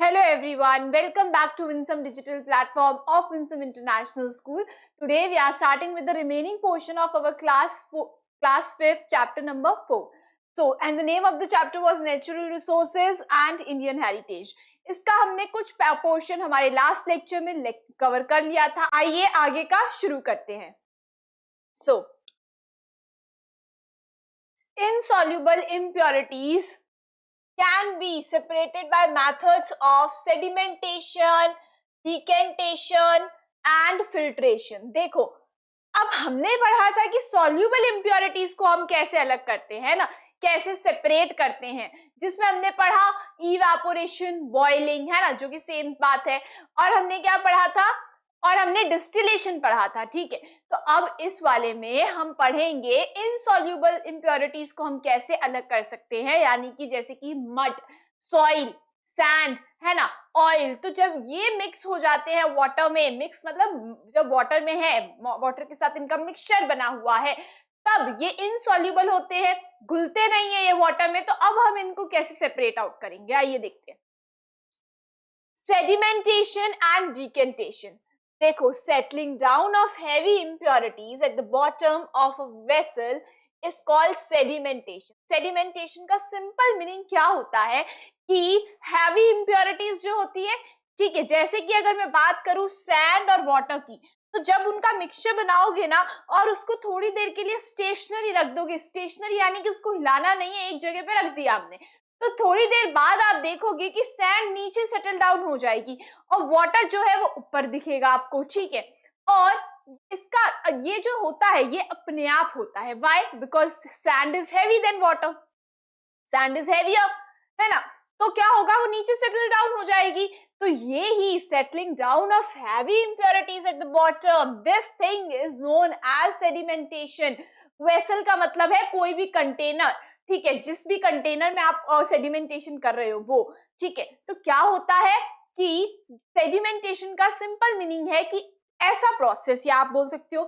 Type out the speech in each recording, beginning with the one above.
Hello everyone, welcome back to Winsome Digital Platform of Winsome International School. Today we are starting with the remaining portion of our class 5th chapter number 4. So, and the name of the chapter was Natural Resources and Indian Heritage. इसका हमने कुछ portion हमारे last lecture में cover कर लिया था. आइए आगे का शुरू करते हैं. So, insoluble impurities can be separated by methods of sedimentation, decantation and filtration. देखो, अब हमने पढ़ा था कि soluble impurities को हम कैसे अलग करते हैं ना, कैसे सेपरेट करते हैं, जिसमें हमने पढ़ा evaporation, boiling है ना, जो कि सेम बात है. और हमने क्या पढ़ा था, और हमने डिस्टिलेशन पढ़ा था. ठीक है, तो अब इस वाले में हम पढ़ेंगे इनसॉल्युबल इम्प्योरिटीज को हम कैसे अलग कर सकते हैं, यानी कि जैसे कि मड, सॉइल, सैंड है ना, ऑयल. तो जब ये मिक्स हो जाते हैं वाटर में, मिक्स मतलब जब वाटर में है, वाटर के साथ इनका मिक्सचर बना हुआ है, तब ये इनसॉल्युबल होते हैं, घुलते नहीं है ये वाटर में. तो अब हम इनको कैसे सेपरेट आउट करेंगे, आइए देखते हैं. Sedimentation and decantation. देखो, settling down of heavy impurities at the bottom of a vessel is called sedimentation. Sedimentation का सिंपल मीनिंग क्या होता है कि heavy impurities जो होती है, ठीक है, जैसे कि अगर मैं बात करूं सैंड और वाटर की, तो जब उनका मिक्सचर बनाओगे ना और उसको थोड़ी देर के लिए स्टेशनरी रख दोगे, स्टेशनरी यानी कि उसको हिलाना नहीं है, एक जगह पे रख दिया हमने, तो थोड़ी देर बाद आप देखोगे कि सैंड नीचे सेटल डाउन हो जाएगी और वाटर जो है वो ऊपर दिखेगा आपको. ठीक है, और इसका ये जो होता है ये अपने आप होता है. Why? Because sand is heavy than water, sand is heavier, है ना. तो क्या होगा, वो नीचे सेटल डाउन हो जाएगी. तो ये ही settling down of heavy impurities at the bottom, this thing is known as sedimentation. Vessel का मतलब है कोई भी कंटेनर, ठीक है, जिस भी कंटेनर में आप सेडिमेंटेशन कर रहे हो वो. ठीक है, तो क्या होता है कि सेडिमेंटेशन का सिंपल मीनिंग है कि ऐसा प्रोसेस, या आप बोल सकते हो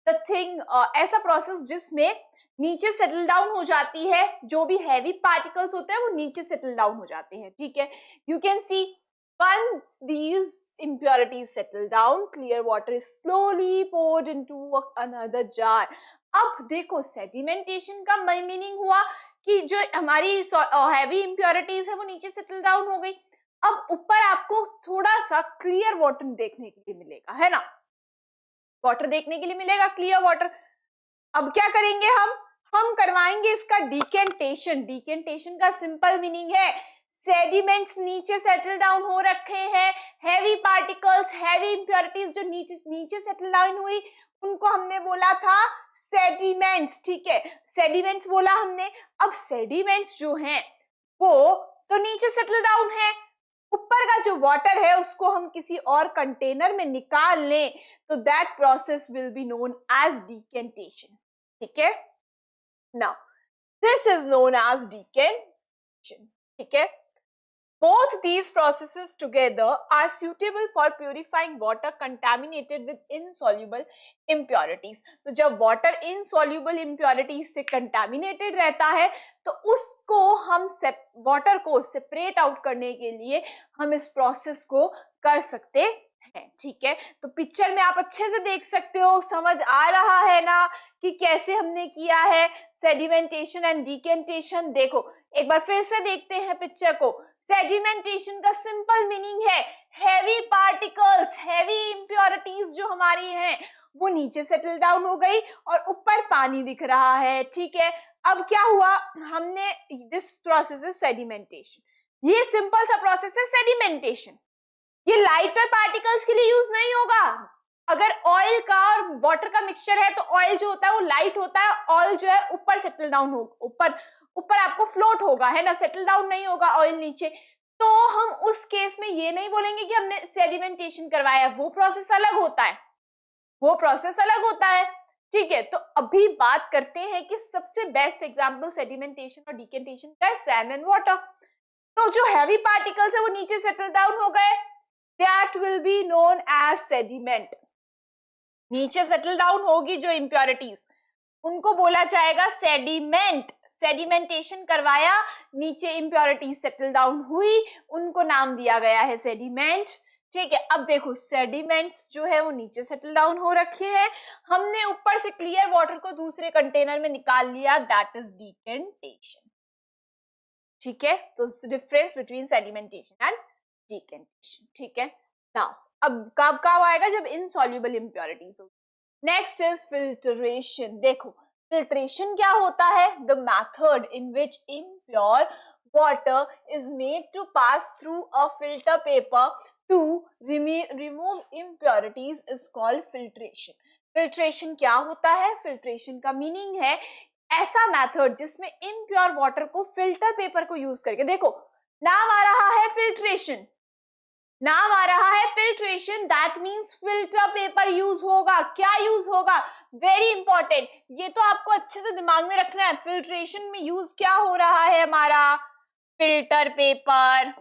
द थिंग, ऐसा प्रोसेस जिसमें नीचे सेटल डाउन हो जाती है, जो भी हैवी पार्टिकल्स होते हैं वो नीचे सेटल डाउन हो जाते हैं. ठीक है, you can see once these impurities settle down, clear water is slowly poured into another jar. अब देखो, सेडिमेंटेशन का मीनिंग हुआ कि जो हमारी हैवी इंप्योरिटीज है वो नीचे सेटल डाउन हो गई. अब ऊपर आपको थोड़ा सा क्लियर वाटर देखने के लिए मिलेगा, है ना, वाटर देखने के लिए मिलेगा, क्लियर वाटर. अब क्या करेंगे हम करवाएंगे इसका डिकेंटेशन. डिकेंटेशन का सिंपल मीनिंग है सेडिमेंट्स नीचे सेटल डाउन हो रखे हैं, हैवी पार्टिकल्स, हैवी इंप्योरिटीज जो नीचे सेटल डाउन हुई, उनको हमने बोला था सेडिमेंट्स. ठीक है, सेडिमेंट्स बोला हमने. अब सेडिमेंट्स जो हैं वो तो नीचे सेटल डाउन है, ऊपर का जो वाटर है उसको हम किसी और कंटेनर में निकाल लें, तो that process will be known as decantation. ठीक है, now this is known as decantation. ठीक है, both these processes together are suitable for purifying water contaminated with insoluble impurities. तो जब water insoluble impurities से contaminated रहता है तो उसको हम water को separate out करने के लिए हम इस process को कर सकते हैं. ठीक है, तो पिक्चर में आप अच्छे से देख सकते हो, समझ आ रहा है ना कि कैसे हमने किया है सेडिमेंटेशन एंड डिकेंटेशन. देखो एक बार फिर से देखते हैं पिक्चर को. सेडिमेंटेशन का सिंपल मीनिंग है हैवी पार्टिकल्स, हैवी इंप्योरिटीज जो हमारी हैं वो नीचे सेटल डाउन हो गई और ऊपर पानी दिख रहा है. ठीक है, अब क्या हुआ, हमने दिस प्रोसेस इज सेडिमेंटेशन. ये सिंपल सा प्रोसेस है सेडिमेंटेशन. ये लाइटर पार्टिकल्स के लिए यूज नहीं होगा. अगर ऑयल का और वाटर का मिक्सचर है तो ऑयल जो होता है वो लाइट होता है, ऑयल जो है ऊपर सेटल डाउन होगा, ऊपर आपको फ्लोट होगा, है ना, सेटल डाउन नहीं होगा ऑयल नीचे. तो हम उस केस में ये नहीं बोलेंगे कि हमने सेडिमेंटेशन करवाया, वो प्रोसेस अलग होता है, वो प्रोसेस अलग होता है. ठीक है, तो अभी बात करते हैं कि सबसे बेस्ट एग्जांपल सेडिमेंटेशन और डिकेंटेशन का है सैंड एंड वाटर. तो जो हैवी पार्टिकल्स है वो नीचे सेटल डाउन हो गए, that will be known as sediment. नीचे सेटल डाउन होगी जो इंप्योरिटीज, उनको बोला जाएगा सेडिमेंट. सेडिमेंटेशन करवाया, नीचे इम्प्योरिटी सेटल डाउन हुई, उनको नाम दिया गया है सेडिमेंट। ठीक है, अब देखो सेडिमेंट्स जो है वो नीचे सेटल डाउन हो रखे हैं, हमने ऊपर से क्लियर वाटर को दूसरे कंटेनर में निकाल लिया, दैट इज डिकेंटेशन। ठीक है, तो difference between sedimentation and decantation. ठीक है, नाउ अब कब आएगा, जब इनसॉल्युबल इम्प्योरिटीज हो। Next is filtration. देखो फिल्ट्रेशन क्या होता है, the method in which impure water is made to pass through a filter paper to remove impurities is called filtration. filtration क्या होता है, filtration का मीनिंग है ऐसा मेथड जिसमें इम्प्योर वाटर को फिल्टर पेपर को यूज करके, देखो नाम आ रहा है फिल्ट्रेशन, नाम आ रहा है filtration, that means filter paper use होगा। क्या यूज होगा, वेरी इंपॉर्टेंट, ये तो आपको अच्छे से दिमाग में रखना है। फिल्ट्रेशन में यूज क्या हो रहा है हमारा, filter paper,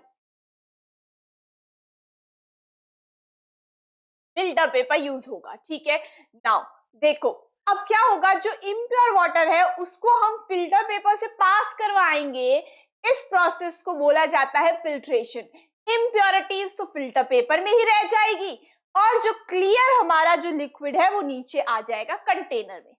filter paper use होगा। ठीक है, नाउ देखो अब क्या होगा, जो इम्प्योर वाटर है उसको हम फिल्टर पेपर से पास करवाएंगे, इस प्रोसेस को बोला जाता है फिल्ट्रेशन। इम्प्योरिटीज तो फिल्टर पेपर में ही रह जाएगी और जो क्लियर हमारा जो लिक्विड है वो नीचे आ जाएगा कंटेनर में।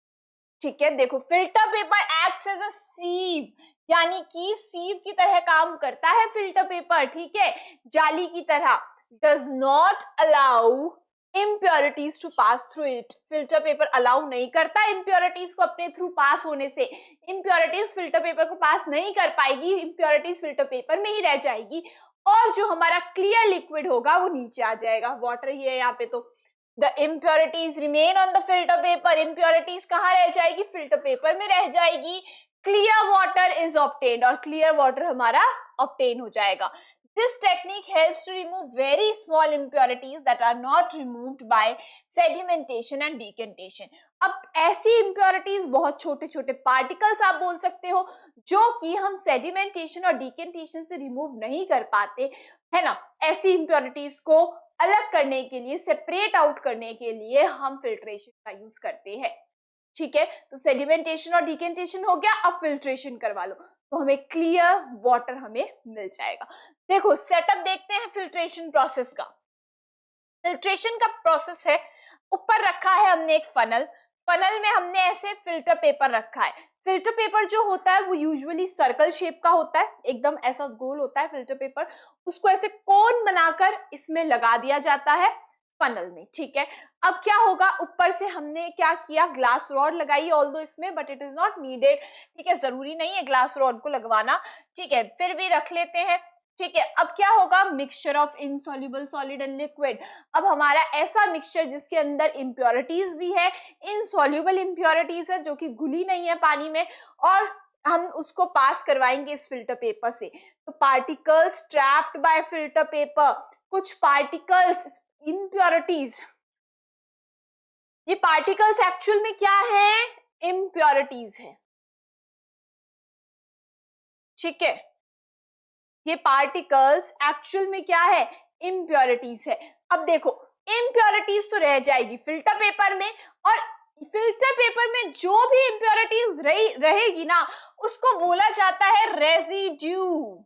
ठीक है, देखो filter paper acts as a sieve, यानी कि सीव की तरह काम करता है फिल्टर पेपर। ठीक है, जाली की तरह, does not allow impurities to pass through it. Filter paper allow नहीं करता इम्प्योरिटीज को अपने थ्रू पास होने से, इम्प्योरिटीज फिल्टर पेपर को पास नहीं कर पाएगी, इम्प्योरिटीज फिल्टर पेपर में ही रह जाएगी और जो हमारा क्लियर लिक्विड होगा वो नीचे आ जाएगा। वाटर ही है यहाँ पे, तो the impurities remain on the filter paper, impurities कहाँ रह जाएगी, फिल्टर पेपर में रह जाएगी। क्लियर वाटर इज ऑब्टेन्ड, और क्लियर वाटर हमारा ऑब्टेन हो जाएगा। This technique helps to remove very small impurities that are not removed by sedimentation and decantation. अब ऐसी impurities बहुत छोटे छोटे particles आप बोल सकते हो जो कि हम sedimentation और decantation से remove नहीं कर पाते, है ना। ऐसी impurities को अलग करने के लिए, separate out करने के लिए हम filtration का यूज करते हैं। ठीक है, तो sedimentation और decantation हो गया, अब filtration करवा लो तो हमें क्लियर वाटर हमें मिल जाएगा। देखो सेटअप देखते हैं फिल्ट्रेशन प्रोसेस का। फिल्ट्रेशन का प्रोसेस है, ऊपर रखा है हमने एक फनल, फनल में हमने ऐसे फिल्टर पेपर रखा है। फिल्टर पेपर जो होता है वो यूजुअली सर्कल शेप का होता है, एकदम ऐसा गोल होता है फिल्टर पेपर, उसको ऐसे कोन बनाकर इसमें लगा दिया जाता है फनल में। ठीक है, अब क्या होगा, ऊपर से हमने क्या किया, ग्लास रॉड लगाई ऑल्दो इसमें, but it is not needed. ठीक है, जरूरी नहीं है ग्लास रॉड को लगवाना। ठीक है, फिर भी रख लेते हैं। ठीक है, अब क्या होगा, mixture of insoluble solid and liquid. अब हमारा ऐसा मिक्सचर जिसके अंदर इम्प्योरिटीज भी है, इनसॉल्युबल इम्प्योरिटीज है जो कि घुली नहीं है पानी में, और हम उसको पास करवाएंगे इस फिल्टर पेपर से। तो particles trapped bye filter paper, कुछ पार्टिकल्स इम्प्योरिटीज, ये पार्टिकल्स एक्चुअल में क्या है, इम्प्योरिटीज है। ठीक है, ये पार्टिकल्स एक्चुअल में क्या है, इम्प्योरिटीज है। अब देखो इम्प्योरिटीज तो रह जाएगी फिल्टर पेपर में, और फिल्टर पेपर में जो भी इम्प्योरिटीज रहेगी ना उसको बोला जाता है रेजिड्यू।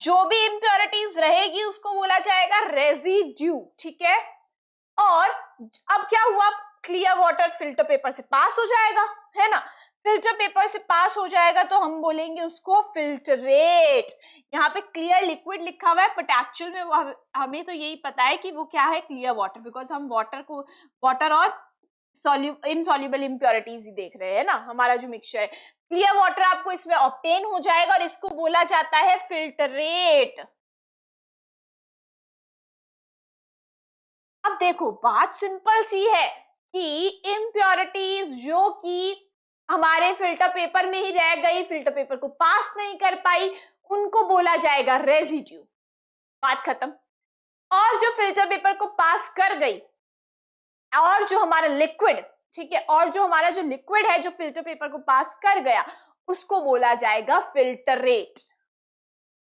जो भी इम्प्योरिटीज रहेगी उसको बोला जाएगा रेजिड्यू। ठीक है, और अब क्या हुआ, क्लियर वाटर फिल्टर पेपर से पास हो जाएगा, है ना। फिल्टर पेपर से पास हो जाएगा तो हम बोलेंगे उसको फिल्टरेट। यहाँ पे क्लियर लिक्विड लिखा हुआ है, बट एक्चुअल में वो हमें तो यही पता है कि वो क्या है, क्लियर वाटर, बिकॉज हम वाटर और इनसॉल्युबल इम्प्योरिटीज ही देख रहे हैं ना। हमारा जो मिक्सचर है, क्लियर वाटर आपको इसमें ऑब्टेन हो जाएगा और इसको बोला जाता है फिल्टरेट। अब देखो बात सिंपल सी है कि इम्प्योरिटीज जो कि हमारे फिल्टर पेपर में ही रह गई, फिल्टर पेपर को पास नहीं कर पाई, उनको बोला जाएगा रेजिड्यू। बात खत्म। और जो फिल्टर पेपर को पास कर गई, और जो हमारा लिक्विड, ठीक है, और जो हमारा जो लिक्विड है जो फिल्टर पेपर को पास कर गया, उसको बोला जाएगा फिल्टरेट।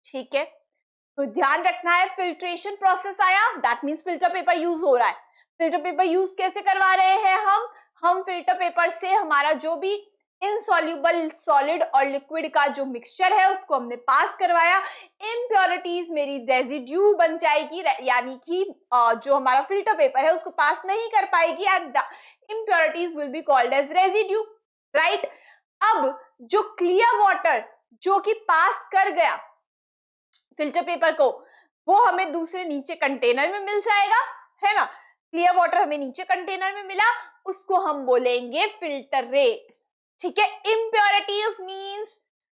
ठीक है, तो ध्यान रखना है, फिल्ट्रेशन प्रोसेस आया, that means filter paper use हो रहा है। फिल्टर पेपर यूज कैसे करवा रहे हैं हम फिल्टर पेपर से हमारा जो भी इनसॉल्युबल सॉलिड और लिक्विड का जो मिक्सचर है उसको हमने पास करवाया, इम्प्योरिटीज मेरी रेजिड्यू बन जाएगी, यानी कि जो हमारा फिल्टर पेपर है उसको पास नहीं कर पाएगी and impurities will be called as residue, right. अब जो क्लियर वाटर जो कि पास कर गया फिल्टर पेपर को, वो हमें दूसरे नीचे कंटेनर में मिल जाएगा, है ना। क्लियर वाटर हमें नीचे कंटेनर में मिला, उसको हम बोलेंगे फिल्टरेट, ठीक है। इम्प्योरिटीज मींस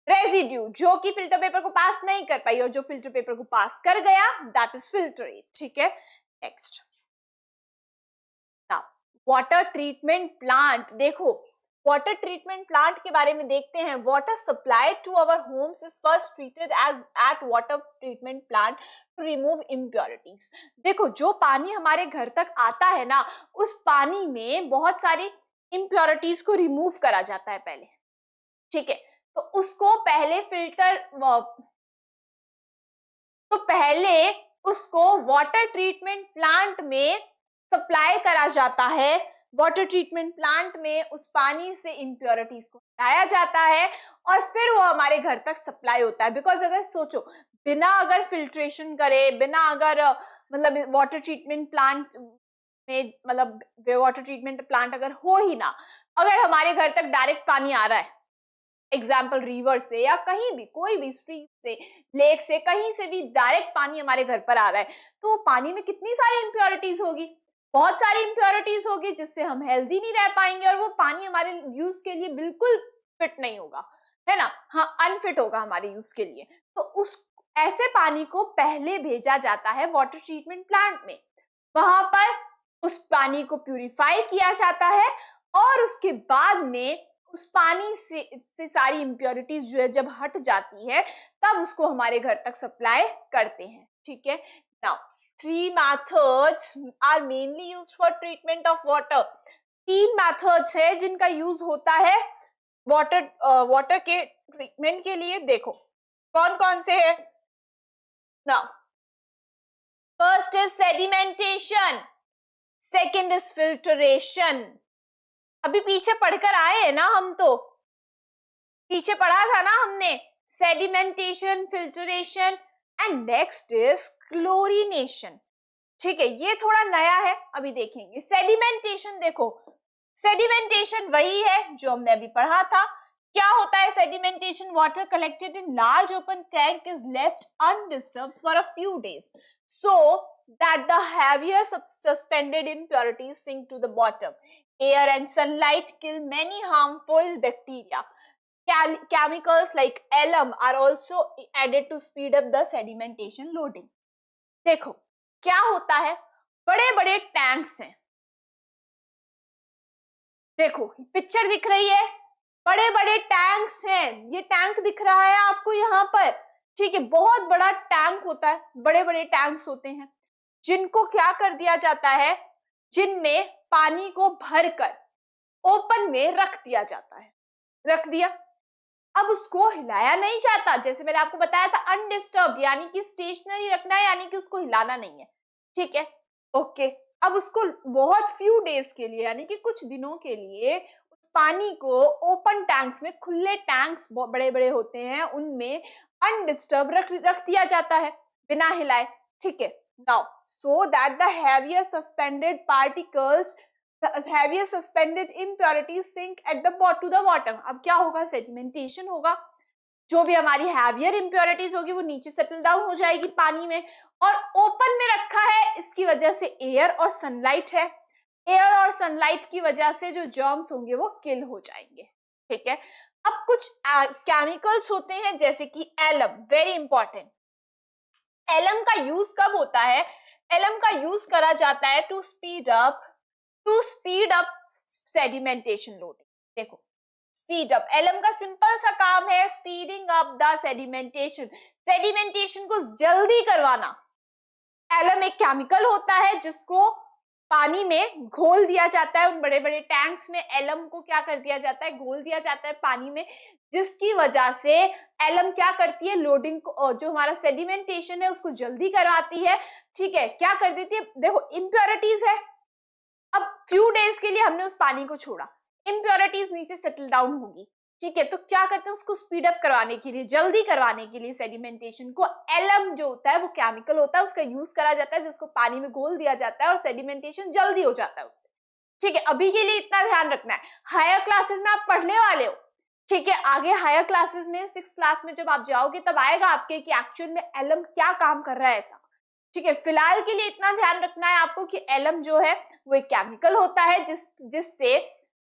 रेजिड्यू जो कि फिल्टर पेपर को पास नहीं कर पाई और जो फिल्टर पेपर को पास कर गया, दैट इज फिल्टरेट, ठीक है। Next, water treatment plant. देखो वाटर ट्रीटमेंट प्लांट के बारे में देखते हैं। Water supplied to our homes is first treated at water treatment plant to remove impurities. देखो जो पानी हमारे घर तक आता है ना, उस पानी में बहुत सारी इम्प्योरिटीज को रिमूव करा जाता है पहले, ठीक है। तो उसको पहले उसको वाटर ट्रीटमेंट प्लांट में सप्लाई करा जाता है। वाटर ट्रीटमेंट प्लांट में उस पानी से इम्प्योरिटीज को हटाया जाता है और फिर वो हमारे घर तक सप्लाई होता है। बिकॉज अगर सोचो, बिना अगर फिल्ट्रेशन करे, बिना अगर मतलब वाटर ट्रीटमेंट प्लांट में, मतलब वाटर ट्रीटमेंट प्लांट अगर हो ही ना, अगर हमारे घर तक डायरेक्ट पानी आ रहा है, एग्जाम्पल रिवर से या कहीं भी, कोई भी स्ट्रीम से, लेक से, कहीं से भी डायरेक्ट पानी हमारे घर पर आ रहा है, तो पानी में कितनी सारी इम्प्योरिटीज होगी, बहुत सारी इम्प्योरिटीज होगी, जिससे हम हेल्दी नहीं रह पाएंगे और वो पानी हमारे यूज के लिए बिल्कुल फिट नहीं होगा, है ना। हाँ, अनफिट होगा हमारे यूज के लिए। तो उस ऐसे पानी को पहले भेजा जाता है वाटर ट्रीटमेंट प्लांट में, वहां पर उस पानी को प्यूरिफाई किया जाता है और उसके बाद में उस पानी से सारी इम्प्योरिटीज जो है जब हट जाती है, तब उसको हमारे घर तक सप्लाई करते हैं, ठीक है। Now 3 methods are mainly used for treatment of water। 3 methods है जिनका यूज होता है वाटर के ट्रीटमेंट के लिए। देखो कौन कौन से है। Now first is sedimentation, second is filtration. अभी पीछे पढ़कर आए हैं ना हम, तो पीछे पढ़ा था ना हमने, sedimentation, filtration and next is chlorination, ठीक है। ये थोड़ा नया है, अभी देखेंगे। सेडिमेंटेशन, देखो सेडिमेंटेशन वही है जो हमने अभी पढ़ा था। क्या होता है sedimentation? Water collected in large open tank is left undisturbed for a few days so that the heavier suspended impurities sink to the bottom. Air and sunlight kill many harmful bacteria. Chemicals like alum are also added to speed up the sedimentation loading. देखो क्या होता है, बड़े बड़े tanks हैं, देखो picture दिख रही है, बड़े बड़े टैंक्स हैं, ये टैंक दिख रहा है आपको यहाँ पर, ठीक है। बहुत बड़ा टैंक होता है, बड़े बड़े टैंक्स होते हैं जिनको क्या कर दिया जाता है, जिनमें पानी को भरकर ओपन में रख दिया जाता है, रख दिया। अब उसको हिलाया नहीं जाता, जैसे मैंने आपको बताया था अनडिस्टर्ब्ड, यानी कि स्टेशनरी रखना है, यानी कि उसको हिलाना नहीं है, ठीक है, ओके। अब उसको बहुत फ्यू डेज के लिए, यानी कि कुछ दिनों के लिए उस पानी को ओपन टैंक्स में, खुले टैंक्स बड़े बड़े होते हैं, उनमें अनडिस्टर्ब रख दिया जाता है बिना हिलाए, ठीक है। Now, so that the heavier suspended particles, the heavier suspended impurities sink at the bottom. अब क्या होगा? सेडिमेंटेशन होगा। जो भी हमारी हैवियर इम्प्योरिटीज होगी वो नीचे सेटल डाउन हो जाएगी पानी में, और ओपन में रखा है इसकी वजह से एयर और सनलाइट है, एयर और सनलाइट की वजह से जो जर्म्स होंगे वो किल हो जाएंगे, ठीक है। अब कुछ केमिकल्स होते हैं जैसे कि एलम, वेरी इंपॉर्टेंट। एलम का यूज कब होता है? एलम का यूज करा जाता है to speed up sedimentation loading. देखो स्पीड अप, एलम का सिंपल सा काम है speeding up the sedimentation, sedimentation को जल्दी करवाना। एलम एक केमिकल होता है जिसको पानी में घोल दिया जाता है, उन बड़े बड़े टैंक्स में एलम को क्या कर दिया जाता है, घोल दिया जाता है पानी में, जिसकी वजह से एलम क्या करती है, लोडिंग को, जो हमारा सेडिमेंटेशन है उसको जल्दी करवाती है, ठीक है। क्या कर देती है? देखो इम्प्योरिटीज है, अब फ्यू डेज के लिए हमने उस पानी को छोड़ा, इम्प्योरिटीज नीचे सेटल डाउन होगी, ठीक है। तो क्या करते हैं, उसको स्पीड अप करवाने के लिए, जल्दी करवाने के लिए सेडिमेंटेशन को एलम जो होता है वो केमिकल होता है, उसका यूज करा जाता है, जिसको पानी में घोल दिया जाता है और सेडिमेंटेशन जल्दी हो जाता है उससे, ठीक है। अभी के लिए इतना ध्यान रखना है। हायर क्लासेस में आप पढ़ने वाले हो, ठीक है। आगे हायर क्लासेस में 6th क्लास में जब आप जाओगे तब आएगा आपके कि एक्चुअल में एलम क्या काम कर रहा है ऐसा, ठीक है। फिलहाल के लिए इतना ध्यान रखना है आपको कि एलम जो है वो एक केमिकल होता है जिससे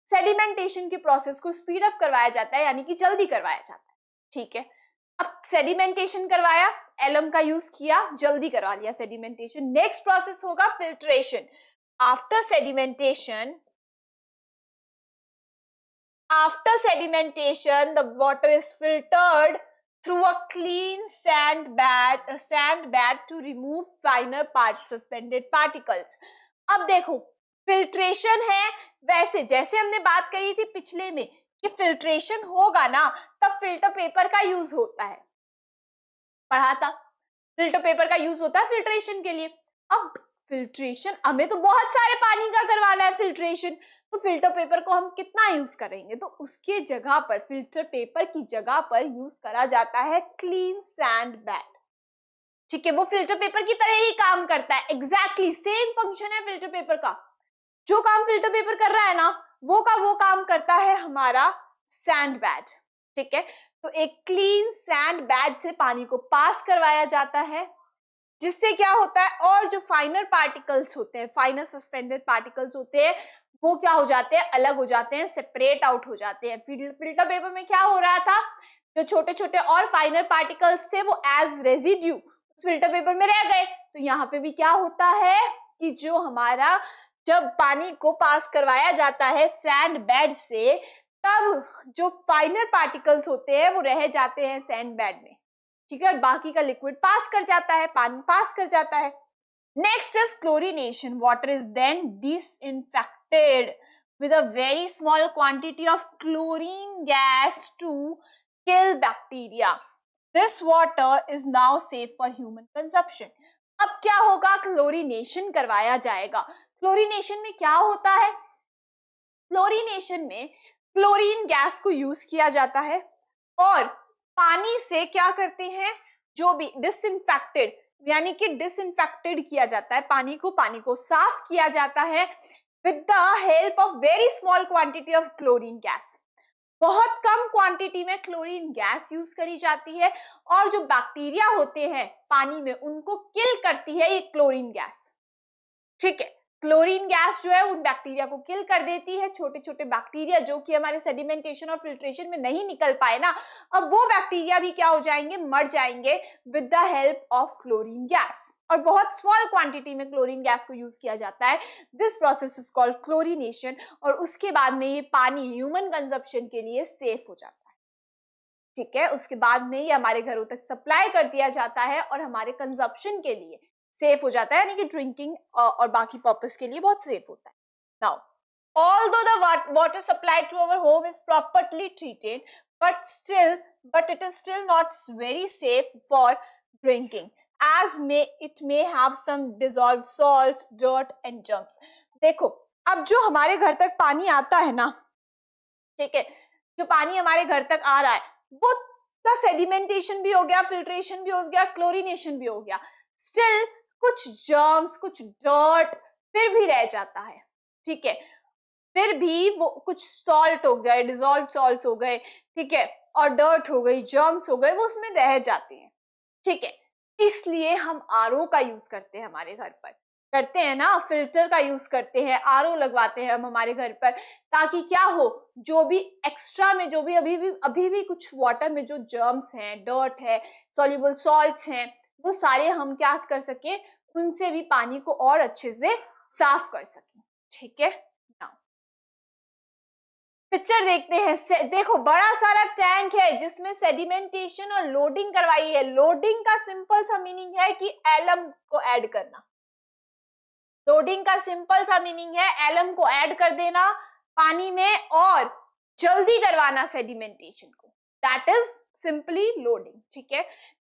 सेडिमेंटेशन की प्रोसेस को स्पीड अप करवाया जाता है, यानी कि जल्दी करवाया जाता है, ठीक है। अब सेडिमेंटेशन करवाया, एलम का यूज किया, जल्दी करवा लिया सेडिमेंटेशन। नेक्स्ट प्रोसेस होगा filtration. After sedimentation, the water is filtered through a clean sand bag to remove finer suspended particles. अब देखो फिल्ट्रेशन है, वैसे जैसे हमने बात करी थी पिछले में कि फिल्ट्रेशन होगा ना तब फिल्टर पेपर का यूज होता है, पढ़ा था। फिल्टर पेपर का यूज होता है फिल्ट्रेशन के लिए। अब फिल्ट्रेशन हमें तो बहुत सारे पानी का करवाना है फिल्ट्रेशन, तो फिल्टर पेपर को हम कितना यूज करेंगे, तो उसके जगह पर, फिल्टर पेपर की जगह पर यूज करा जाता है क्लीन सैंड बैग, ठीक है। वो फिल्टर पेपर की तरह ही काम करता है, एग्जैक्टली सेम फंक्शन है फिल्टर पेपर का। जो काम फिल्टर पेपर कर रहा है ना वो काम करता है हमारा सैंड बैग, ठीक है। तो एक क्लीन सैंड बैग से पानी को पास करवाया जाता है, जिससे क्या होता है, और जो फाइनर पार्टिकल्स होते हैं, फाइनर सस्पेंडेड पार्टिकल्स होते हैं, वो क्या हो जाते हैं, अलग हो जाते हैं, सेपरेट आउट हो जाते हैं। फिल्टर पेपर में क्या हो रहा था, जो छोटे छोटे और फाइनर पार्टिकल्स थे वो एज रेजिड्यू उस फिल्टर पेपर में रह गए। तो यहाँ पे भी क्या होता है कि जो हमारा, जब पानी को पास करवाया जाता है सैंड बेड से, तब जो फाइनर पार्टिकल्स होते हैं वो रह जाते हैं सैंड बेड में, ठीक है। और बाकी का लिक्विड पास कर जाता है, पानी पास कर जाता है। Next is chlorination. Water is then disinfected with a very small quantity of chlorine gas to kill bacteria. This water is now safe for human consumption. अब क्या होगा, क्लोरीनेशन करवाया जाएगा। क्लोरीनेशन में क्या होता है, क्लोरीनेशन में क्लोरीन गैस को यूज किया जाता है और पानी से क्या करते हैं, जो भी डिसइंफेक्टेड, यानी कि डिसइंफेक्टेड किया जाता है, पानी को साफ किया जाता है with the help of very small quantity of chlorine gas. बहुत कम क्वांटिटी में क्लोरीन गैस यूज करी जाती है और जो बैक्टीरिया होते हैं पानी में उनको किल करती है ये क्लोरीन गैस, ठीक है। क्लोरीन गैस जो है उन बैक्टीरिया को किल कर देती है, छोटे छोटे बैक्टीरिया जो कि हमारे सेडिमेंटेशन और फिल्ट्रेशन में नहीं निकल पाए ना, अब वो बैक्टीरिया भी क्या हो जाएंगे, मर जाएंगे with the help of chlorine gas. और बहुत स्मॉल क्वांटिटी में क्लोरीन गैस को यूज किया जाता है। This process is called chlorination. और उसके बाद में ये पानी ह्यूमन कंजप्शन के लिए सेफ हो जाता है, ठीक है। उसके बाद में ये हमारे घरों तक सप्लाई कर दिया जाता है और हमारे कंजप्शन के लिए सेफ हो जाता है, यानी कि ड्रिंकिंग और बाकी पर्पस के लिए बहुत सेफ होता है। Now although the water supplied to our home is properly treated, but it is still not very safe for drinking, as it may have some dissolved salts, dirt and germs. देखो अब जो हमारे घर तक पानी आता है ना, ठीक है, जो पानी हमारे घर तक आ रहा है वो का सेडिमेंटेशन भी हो गया, फिल्ट्रेशन भी हो गया, क्लोरीनेशन भी हो गया, स्टिल कुछ जर्म्स, कुछ डर्ट फिर भी रह जाता है, ठीक है। फिर भी वो कुछ सॉल्ट हो गए, डिजॉल्व सॉल्ट हो गए, ठीक है, और डर्ट हो गई, जर्म्स हो गए, वो उसमें रह जाते हैं, ठीक है। इसलिए हम आरओ का यूज करते हैं, हमारे घर पर करते हैं ना, फिल्टर का यूज करते हैं, आरओ लगवाते हैं हम हमारे घर पर, ताकि क्या हो, जो भी एक्स्ट्रा में, जो भी अभी भी कुछ वाटर में जो जर्म्स हैं, डर्ट है, सॉल्युबल सॉल्ट्स हैं, वो सारे हम क्या कर सके, उनसे भी पानी को और अच्छे से साफ कर सके, ठीक है। पिक्चर देखते हैं। देखो बड़ा सारा टैंक है जिसमें सेडिमेंटेशन और लोडिंग करवाई है। लोडिंग का सिंपल सा मीनिंग है कि एलम को ऐड करना। लोडिंग का सिंपल सा मीनिंग है एलम को ऐड कर देना पानी में और जल्दी करवाना सेडिमेंटेशन को, दैट इज सिंपली लोडिंग, ठीक है।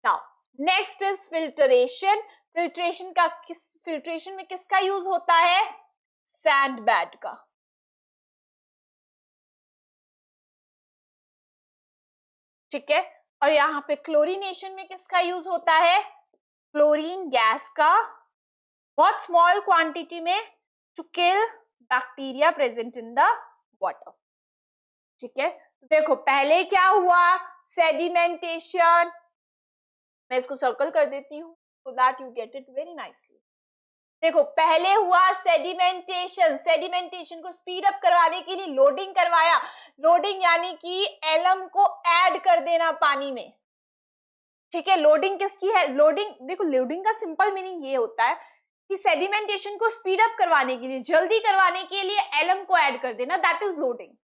Now next is filtration. Filtration में किसका यूज होता है, सैंड बैग का, ठीक है। और यहाँ पे क्लोरीनेशन में किसका यूज होता है? क्लोरीन गैस का, बहुत स्मॉल क्वांटिटी में, to kill bacteria present in the water. ठीक है, देखो पहले क्या हुआ, सेडिमेंटेशन, मैं इसको सर्कल कर देती हूँ so that you get it very nicely. देखो पहले हुआ सेडिमेंटेशन, सेडिमेंटेशन को स्पीड अप करवाने के लिए लोडिंग करवाया, लोडिंग यानी कि एलम को ऐड कर देना पानी में। ठीक है, लोडिंग किसकी है? लोडिंग, देखो लोडिंग का सिंपल मीनिंग ये होता है कि सेडिमेंटेशन को स्पीड अप करवाने के लिए, जल्दी करवाने के लिए एलम को ऐड कर देना, that is loading.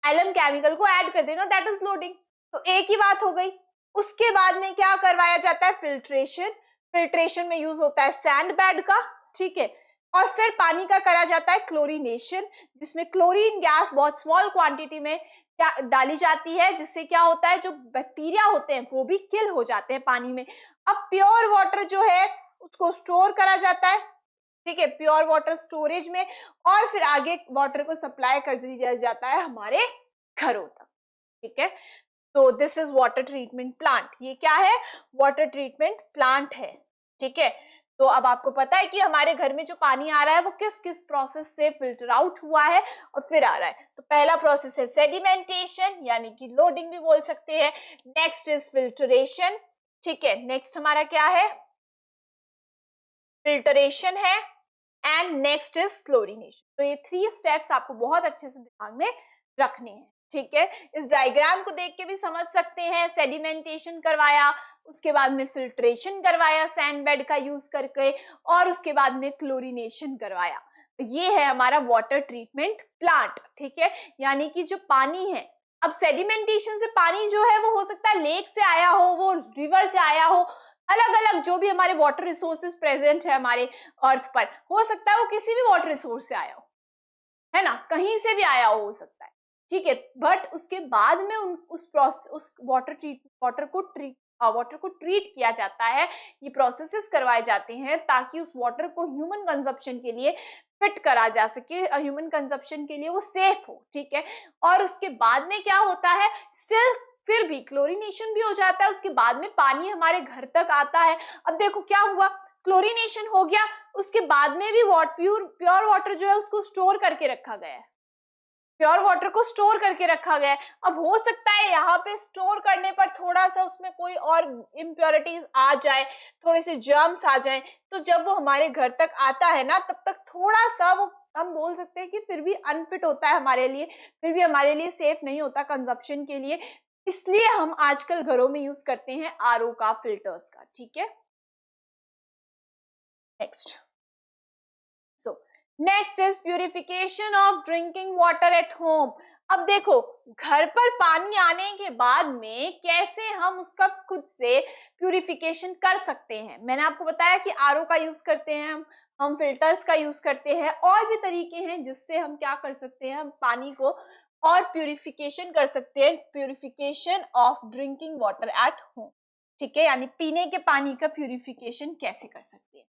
Alum chemical को ऐड कर देना, दैट इज लोडिंग। तो एक ही बात हो गई। उसके बाद में क्या करवाया जाता है? फिल्ट्रेशन। फिल्ट्रेशन में यूज होता है सैंड बेड का, ठीक है। और फिर पानी का करा जाता है क्लोरीनेशन, जिसमें क्लोरीन गैस बहुत स्मॉल क्वांटिटी में क्या डाली जाती है, जिससे क्या होता है, जो बैक्टीरिया होते हैं वो भी किल हो जाते हैं पानी में। अब प्योर वाटर जो है उसको स्टोर करा जाता है, ठीक है, प्योर वाटर स्टोरेज में, और फिर आगे वाटर को सप्लाई कर दिया जाता है हमारे घरों तक। ठीक है, तो this is water treatment plant. ये क्या है? वाटर ट्रीटमेंट प्लांट है। ठीक है, तो अब आपको पता है कि हमारे घर में जो पानी आ रहा है वो किस किस प्रोसेस से फिल्टर आउट हुआ है और फिर आ रहा है। तो पहला प्रोसेस है सेडिमेंटेशन, यानी कि लोडिंग भी बोल सकते हैं। नेक्स्ट इज फिल्टरेशन, ठीक है, नेक्स्ट हमारा क्या है? फिल्टरेशन है, एंड नेक्स्ट इज क्लोरीनेशन। तो ये 3 स्टेप्स आपको बहुत अच्छे से दिमाग में रखने हैं। ठीक है, इस डायग्राम को देख के भी समझ सकते हैं, सेडिमेंटेशन करवाया, उसके बाद में फिल्ट्रेशन करवाया सैंड बेड का यूज करके, और उसके बाद में क्लोरीनेशन करवाया। ये है हमारा वाटर ट्रीटमेंट प्लांट। ठीक है, यानी कि जो पानी है, अब सेडिमेंटेशन से पानी जो है वो हो सकता है लेक से आया हो, वो रिवर से आया हो, अलग अलग जो भी हमारे वाटर रिसोर्सेज प्रेजेंट है हमारे अर्थ पर, हो सकता है वो किसी भी वाटर रिसोर्स से आया हो, है ना, कहीं से भी आया हो सकता है। ठीक है, बट उसके बाद में उस वाटर को ट्रीट किया जाता है, ये प्रोसेसेस करवाए जाते हैं ताकि उस वाटर को ह्यूमन कंजप्शन के लिए फिट करा जा सके, ह्यूमन कंजप्शन के लिए वो सेफ हो। ठीक है, और उसके बाद में क्या होता है, स्टिल फिर भी क्लोरीनेशन भी हो जाता है, उसके बाद में पानी हमारे घर तक आता है। अब देखो क्या हुआ, क्लोरीनेशन हो गया, उसके बाद में भी प्योर वाटर जो है उसको स्टोर करके रखा गया है, प्योर वाटर को स्टोर करके रखा गया है। अब हो सकता है यहाँ पे स्टोर करने पर थोड़ा सा उसमें कोई और इम्प्योरिटीज आ जाए, थोड़े से जर्म्स आ जाए, तो जब वो हमारे घर तक आता है ना, तब तक थोड़ा सा वो हम बोल सकते हैं कि फिर भी अनफिट होता है हमारे लिए, फिर भी हमारे लिए सेफ नहीं होता कंजप्शन के लिए। इसलिए हम आजकल घरों में यूज करते हैं आरओ का, फिल्टर्स का। ठीक है, next, so next is purification of drinking water at home. अब देखो घर पर पानी आने के बाद में कैसे हम उसका खुद से प्यूरिफिकेशन कर सकते हैं। मैंने आपको बताया कि आरओ का यूज करते हैं हम फिल्टर्स का यूज करते हैं, और भी तरीके हैं जिससे हम क्या कर सकते हैं, हम पानी को और प्यूरिफिकेशन कर सकते हैं। Purification of drinking water at home, ठीक है, यानी पीने के पानी का प्यूरिफिकेशन कैसे कर सकते हैं।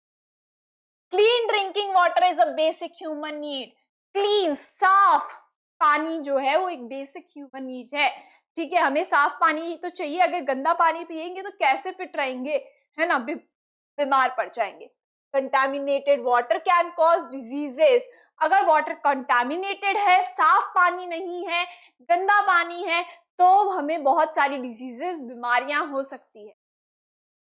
Clean drinking water is a basic human need. Clean, साफ पानी जो है वो एक बेसिक ह्यूमन नीड है। ठीक है, हमें साफ पानी ही तो चाहिए, अगर गंदा पानी पिएंगे तो कैसे फिट रहेंगे, है ना, बीमार पड़ जाएंगे। Contaminated water can cause diseases. अगर वाटर कंटामिनेटेड है, साफ पानी नहीं है, गंदा पानी है, तो हमें बहुत सारी डिजीजेस, बीमारियां हो सकती है।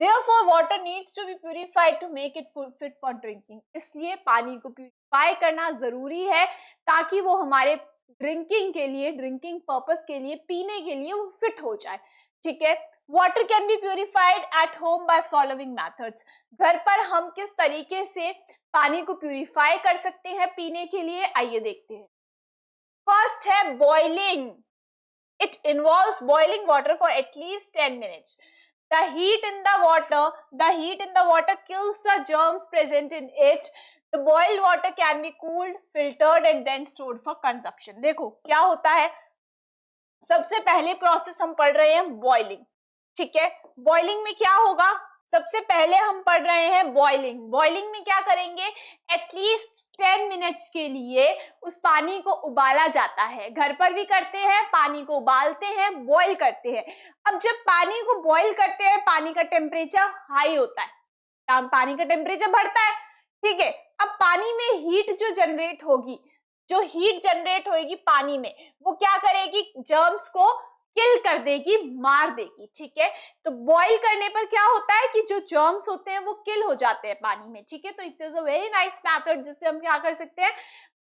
Therefore, water needs to be purified to make it fit for drinking. इसलिए पानी को प्यूरिफाई करना जरूरी है ताकि वो हमारे ड्रिंकिंग के लिए, ड्रिंकिंग पर्पस के लिए, पीने के लिए वो फिट हो जाए। ठीक है, water can be purified at home by following methods. घर पर हम किस तरीके से पानी को प्यूरिफाई कर सकते हैं पीने के लिए, आइए देखते हैं। फर्स्ट है boiling. It involves boiling water for at least 10 minutes. The heat in the water kills the germs present in it. The boiled water can be cooled, filtered and then stored for consumption. देखो क्या होता है, सबसे पहले process हम पढ़ रहे हैं बॉइलिंग। ठीक है, बॉइलिंग में क्या होगा, सबसे पहले हम पढ़ रहे हैं बॉइलिंग। बॉइलिंग में क्या करेंगे, एटलीस्ट 10 मिनट्स के लिए उस पानी को उबाला जाता है। घर पर भी करते हैं, पानी को उबालते हैं, बॉईल करते हैं। अब जब पानी को बॉईल करते हैं, पानी का टेम्परेचर हाई होता है, पानी का टेम्परेचर बढ़ता है, ठीक है। अब पानी में हीट जो जनरेट होगी, जो हीट जनरेट होगी पानी में, वो क्या करेगी, जर्म्स को किल कर देगी, मार देगी, ठीक है। तो बॉईल करने पर क्या होता है कि जो जर्म्स होते हैं वो किल हो जाते हैं पानी में, ठीक है। तो it is a very nice method जिससे हम क्या कर सकते हैं,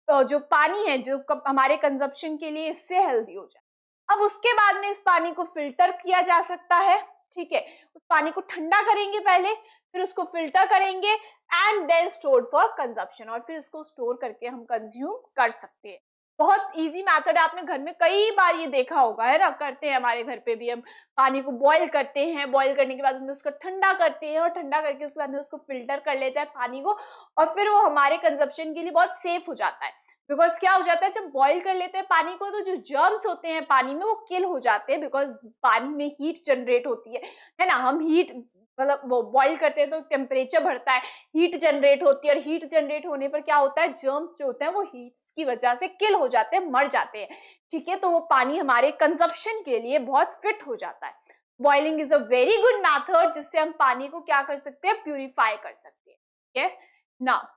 तो जो पानी है जो हमारे कंजप्शन के लिए, इससे हेल्दी हो जाए। अब उसके बाद में इस पानी को फिल्टर किया जा सकता है, ठीक है। उस पानी को ठंडा करेंगे पहले, फिर उसको फिल्टर करेंगे and then stored for consumption, और फिर इसको स्टोर करके हम कंज्यूम कर सकते हैं। बहुत इजी मेथड है, आपने घर में कई बार ये देखा होगा, है ना, करते हैं। हमारे घर पे भी हम पानी को बॉईल करते हैं, बॉईल करने के बाद हम उसको ठंडा करते हैं, और ठंडा करके उसके बाद में उसको फिल्टर कर लेते हैं पानी को, और फिर वो हमारे कंजप्शन के लिए बहुत सेफ हो जाता है। बिकॉज क्या हो जाता है, जब बॉईल कर लेते हैं पानी को, तो जो जर्म्स होते हैं पानी में वो किल हो जाते हैं, बिकॉज पानी में हीट जनरेट होती है ना। हम हीट मतलब वो बॉईल करते हैं तो टेम्परेचर बढ़ता है, हीट जनरेट होती है, और हीट जनरेट होने पर क्या होता है, जर्म्स जो होते हैं वो हीट्स की वजह से किल हो जाते हैं, मर जाते हैं, ठीक है। तो वो पानी हमारे कंजप्शन के लिए बहुत फिट हो जाता है। Boiling is a very good method जिससे हम पानी को क्या कर सकते हैं, प्यूरिफाई कर सकते हैं, ठीक है। Now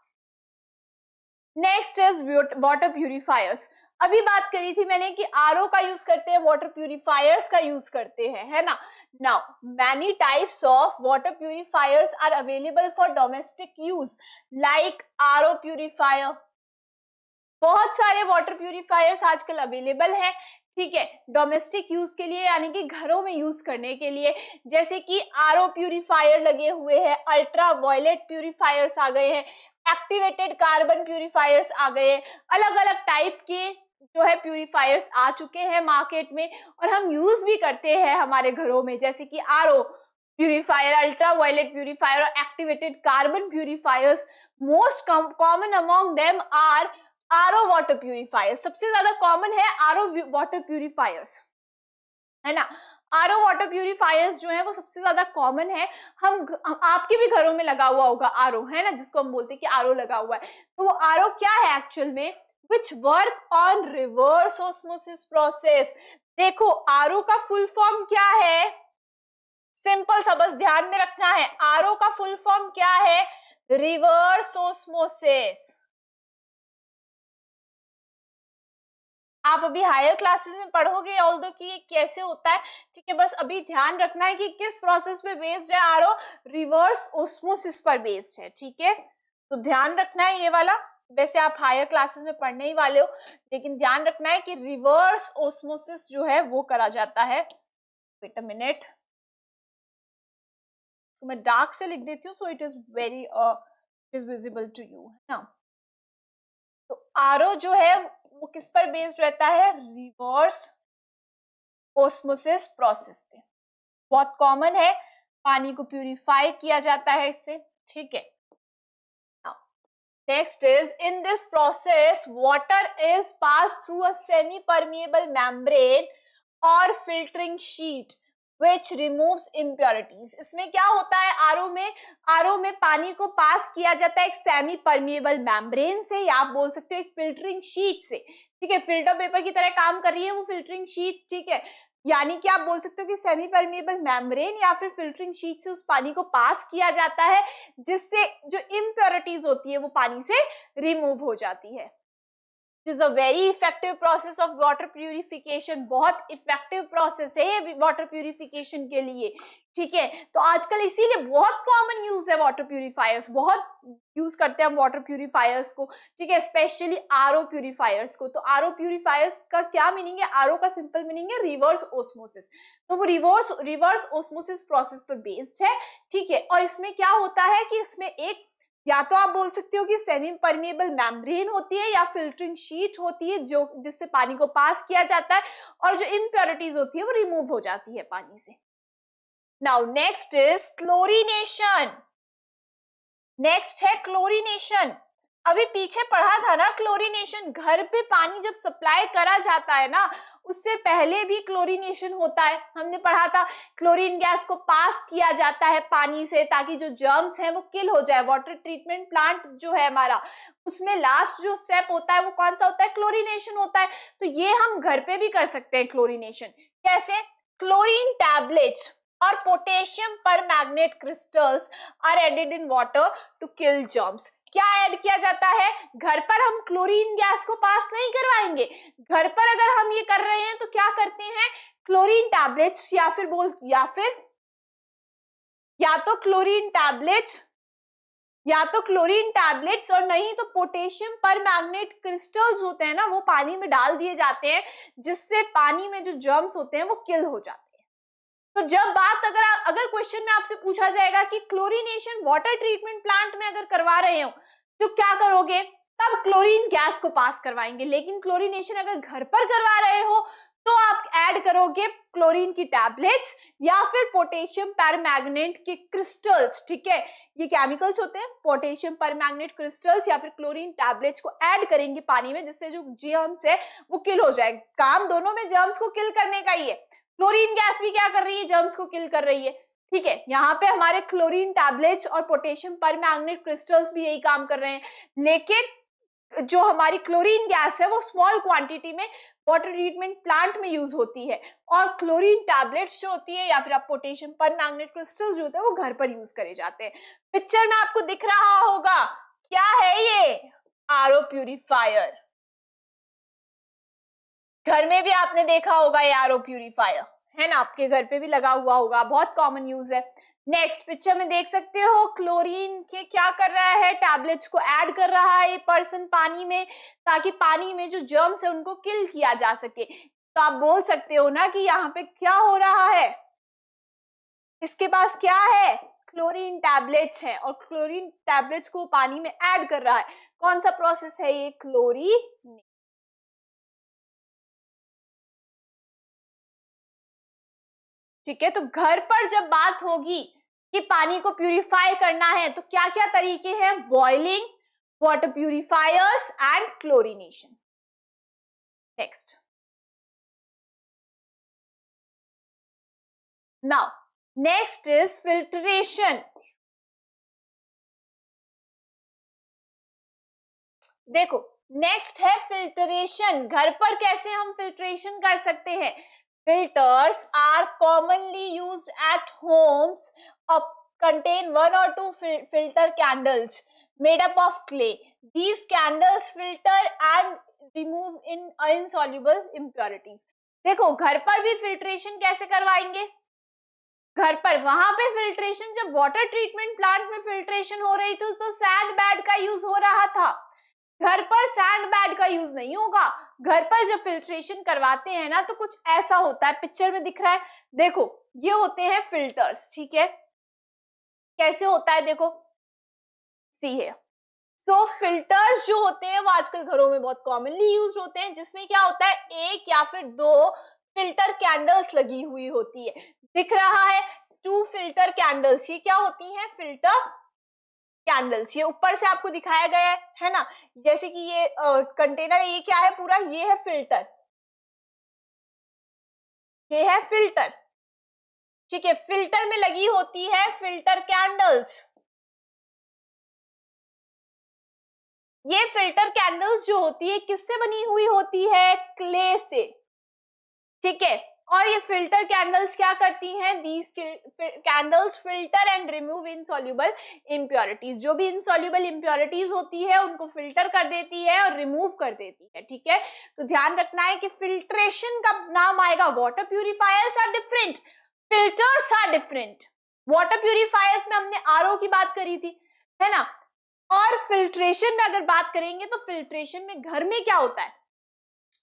next is water purifiers. अभी बात करी थी मैंने कि आरओ का यूज करते हैं, वाटर प्यूरिफायर्स का यूज करते हैं, है ना। Now many types of water purifiers are available for domestic use, like RO purifier. बहुत सारे वाटर प्यूरिफायर्स आजकल अवेलेबल हैं, ठीक है, डोमेस्टिक यूज के लिए, यानी कि घरों में यूज करने के लिए। जैसे कि आरओ प्यूरिफायर लगे हुए हैं, अल्ट्रा वायलेट प्यूरिफायर्स आ गए हैं, एक्टिवेटेड कार्बन प्यूरिफायर्स आ गए हैं, अलग अलग टाइप के जो है प्यूरिफायर्स आ चुके हैं मार्केट में, और हम यूज भी करते हैं हमारे घरों में। जैसे कि RO purifier, ultraviolet purifier और activated carbon purifiers. Most common among them are RO water purifiers. सबसे ज्यादा कॉमन है आरओ वाटर प्यूरिफायर्स, है ना। आरओ वाटर प्यूरिफायर्स जो है वो सबसे ज्यादा कॉमन है। आपके भी घरों में लगा हुआ होगा आरओ, है ना, जिसको हम बोलते हैं कि आरओ लगा हुआ है। तो वो आरओ क्या है एक्चुअल में, which work on reverse osmosis process. देखो आरओ का फुल फॉर्म क्या है, सिंपल सा बस ध्यान में रखना है, आरओ का फुल फॉर्म क्या है, रिवर्स ऑस्मोसिस। आप अभी हायर क्लासेस में पढ़ोगे ऑल्दो कि ये कैसे होता है, ठीक है। बस अभी ध्यान रखना है कि किस प्रोसेस पे बेस्ड है आरओ, रिवर्स ऑस्मोसिस पर बेस्ड है, ठीक है। तो ध्यान रखना है ये वाला। वैसे आप हायर क्लासेस में पढ़ने ही वाले हो, लेकिन ध्यान रखना है कि रिवर्स ऑस्मोसिस जो है वो करा जाता है। वेट अ मिनट, तो मैं डार्क से लिख देती हूँ, so it is very is visible to you, है ना। तो आरओ जो है वो किस पर बेस्ड रहता है, रिवर्स ऑस्मोसिस प्रोसेस पे। बहुत कॉमन है, पानी को प्यूरिफाई किया जाता है इससे, ठीक है। Next is, in this process water is pass through a semi permeable membrane और filtering sheet which removes impurities। इसमें क्या होता है, आरओ में पानी को पास किया जाता है एक सेमी परमिएबल मेम्ब्रेन से, या आप बोल सकते हो एक फिल्टरिंग शीट से, ठीक है। फिल्टर पेपर की तरह काम कर रही है वो फिल्टरिंग शीट, ठीक है। यानी कि आप बोल सकते हो कि सेमी परमिएबल मेम्ब्रेन या फिर फिल्टरिंग शीट से उस पानी को पास किया जाता है, जिससे जो इम्प्योरिटीज होती है वो पानी से रिमूव हो जाती है। It is a very effective process of water purification। बहुत इफेक्टिव प्रोसेस है ये वाटर प्यूरिफिकेशन के लिए, ठीक है। तो आजकल इसीलिए बहुत कॉमन यूज है वाटर प्यूरिफायर्स, बहुत यूज करते हैं हम वाटर प्यूरिफायर्स को, ठीक है, स्पेशली आरओ प्यूरिफायर्स को। तो आरओ प्यूरिफायर्स का क्या मीनिंग है, आरओ का सिंपल मीनिंग है रिवर्स ऑस्मोसिस। तो वो रिवर्स ऑस्मोसिस प्रोसेस पर बेस्ड है, ठीक है। और इसमें क्या होता है कि इसमें एक, या तो आप बोल सकते हो कि सेमी परमिएबल मेम्ब्रेन होती है या फिल्टरिंग शीट होती है, जो जिससे पानी को पास किया जाता है, और जो इम्प्योरिटीज होती है वो रिमूव हो जाती है पानी से। Now next is chlorination. Next है क्लोरीनेशन। अभी पीछे पढ़ा था ना क्लोरीनेशन, घर पे पानी जब सप्लाई करा जाता है ना उससे पहले भी क्लोरीनेशन होता है। हमने पढ़ा था क्लोरीन गैस को पास किया जाता है पानी से ताकि जो जर्म्स हैं वो किल हो जाए। वाटर ट्रीटमेंट प्लांट जो है हमारा, उसमें लास्ट जो स्टेप होता है वो कौन सा होता है? क्लोरीनेशन होता है। तो ये हम घर पे भी कर सकते हैं क्लोरीनेशन। कैसे? क्लोरीन टैबलेट्स और potassium permanganate crystals are added in water to kill germs. क्या ऐड किया जाता है? घर पर हम क्लोरीन गैस को पास नहीं करवाएंगे, घर पर अगर हम ये कर रहे हैं तो क्या करते हैं? क्लोरीन टैबलेट्स या तो क्लोरीन टैबलेट्स और नहीं तो पोटेशियम परमैंगनेट क्रिस्टल्स होते हैं ना, वो पानी में डाल दिए जाते हैं जिससे पानी में जो जर्म्स होते हैं वो किल हो जाते हैं। तो जब बात अगर क्वेश्चन में आपसे पूछा जाएगा कि क्लोरीनेशन वाटर ट्रीटमेंट प्लांट में अगर करवा रहे हो तो क्या करोगे? तब क्लोरीन गैस को पास करवाएंगे। लेकिन क्लोरीनेशन अगर घर पर करवा रहे हो तो आप ऐड करोगे क्लोरीन की टैबलेट्स या फिर पोटेशियम परमैंगनेट के क्रिस्टल्स। ठीक है, ये केमिकल्स होते हैं, पोटेशियम परमैंगनेट क्रिस्टल्स या फिर क्लोरीन टैबलेट्स को ऐड करेंगे पानी में जिससे जो जर्म्स है वो किल हो जाए। काम दोनों में जर्म्स को किल करने का ही है। क्लोरीन गैस भी क्या कर रही है? जर्म्स को किल कर रही है। ठीक है, यहाँ पे हमारे क्लोरीन टैबलेट्स और पोटेशियम परमैंगनेट क्रिस्टल्स भी यही काम कर रहे हैं। लेकिन जो हमारी क्लोरीन गैस है वो स्मॉल क्वांटिटी में वाटर ट्रीटमेंट प्लांट में यूज होती है और क्लोरीन टैबलेट्स जो होती है या फिर आप पोटेशियम परमैंगनेट क्रिस्टल्स जो होते हैं वो घर पर यूज करे जाते हैं। पिक्चर में आपको दिख रहा होगा क्या है ये? RO purifier. घर में भी आपने देखा होगा ये आरओ प्यूरिफायर, है ना? आपके घर पे भी लगा हुआ होगा, बहुत कॉमन यूज है। नेक्स्ट पिक्चर में देख सकते हो क्लोरीन के क्या कर रहा है? टैबलेट्स को ऐड कर रहा है ये पर्सन पानी में ताकि पानी में जो जर्म्स है उनको किल किया जा सके। तो आप बोल सकते हो ना कि यहाँ पे क्या हो रहा है? इसके पास क्या है? क्लोरीन टैबलेट्स है और क्लोरीन टैबलेट्स को पानी में ऐड कर रहा है। कौन सा प्रोसेस है ये? क्लोरीनेशन। ठीक है, तो घर पर जब बात होगी कि पानी को प्यूरिफाई करना है तो क्या क्या तरीके हैं? Boiling, water purifiers and chlorination. Next, now next is filtration. देखो, नेक्स्ट है फिल्ट्रेशन। घर पर कैसे हम फिल्ट्रेशन कर सकते हैं? Filters are commonly used at homes contain one or two filter candles made up of clay. These candles filter and remove insoluble impurities. देखो, घर पर भी फिल्ट्रेशन कैसे करवाएंगे? घर पर वहां पे फिल्ट्रेशन, जब वाटर ट्रीटमेंट प्लांट में फिल्ट्रेशन हो रही थी तो सैंड बैड का यूज हो रहा था। घर पर सैंड बैड का यूज नहीं होगा। घर पर जब फिल्ट्रेशन करवाते हैं ना तो कुछ ऐसा होता है, पिक्चर में दिख रहा है, देखो ये होते हैं फिल्टर्स। ठीक है, कैसे होता है? देखो, सी है। सो फिल्टर्स जो होते हैं वो आजकल घरों में बहुत कॉमनली यूज होते हैं, जिसमें क्या होता है? एक या फिर दो फिल्टर कैंडल्स लगी हुई होती है। दिख रहा है 2 फिल्टर कैंडल्स। ये क्या होती हैं? Filter candles. ये ऊपर से आपको दिखाया गया है ना, जैसे कि ये कंटेनर है, ये क्या है पूरा? ये है फिल्टर, ये है फिल्टर। ठीक है, फिल्टर में लगी होती है फिल्टर कैंडल्स। ये फिल्टर कैंडल्स जो होती है किससे बनी हुई होती है? क्ले से। ठीक है, और ये फिल्टर कैंडल्स क्या करती हैं? These candles filter and remove insoluble impurities. जो भी इनसॉल्युबल इम्प्योरिटीज होती है उनको फिल्टर कर देती है और रिमूव कर देती है। ठीक है, तो ध्यान रखना है कि फिल्ट्रेशन का नाम आएगा। Water purifiers are different, filters are different. Water purifiers में हमने आरओ की बात करी थी, है ना, और फिल्ट्रेशन में अगर बात करेंगे तो फिल्ट्रेशन में घर में क्या होता है?